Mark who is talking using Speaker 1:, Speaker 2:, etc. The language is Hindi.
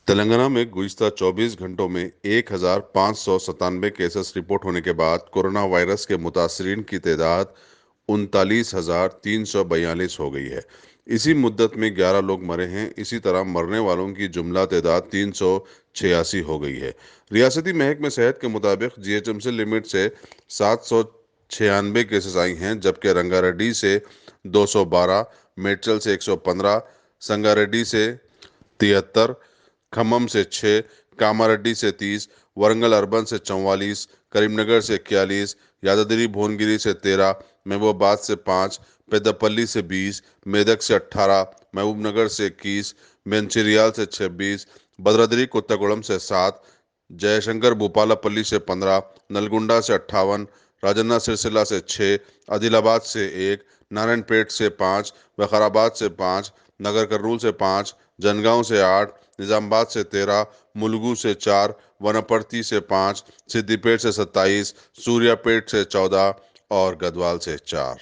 Speaker 1: तेलंगाना में गुज़िश्ता 24 घंटों में 1,597 केसेस रिपोर्ट होने के बाद कोरोना वायरस के मुतासरीन की तादाद 39,342 हो गई है। इसी मुद्दत में 11 लोग मरे हैं। इसी तरह मरने वालों की जुमला तादाद 386 हो गई है। रियासती महकमे सेहत के मुताबिक जीएचएमसी लिमिट से 796 केसेस आई हैं, जबकि रंगारेड्डी से 212, मेडचल से 115, संगारेड्डी से 73, खम्मम से 6, कामारेड्डी से 30, वरंगल अर्बन से 44, करीमनगर से 41, यादाद्री भुवनगिरी से 13, महबूबाबाद से 5, पेद्दापल्ली से 20, मेदक से 18, महबूबनगर से 21, मंचिरियाल से 26, भद्राद्री कोत्तागुड़म से 7, जयशंकर भूपालपल्ली से 15, नलगुंडा से 58, राजन्ना सिरसिला से 6, आदिलाबाद से 1, नारायणपेट से 5, विकाराबाद से 5, नगर कर्नूल से 5, जनगांव से 8, निजामाबाद से 13, मुलुगु से 4, वनपर्ती से 5, सिद्दीपेट से 27, सूर्यापेट से 14 और गढ़वाल से 4।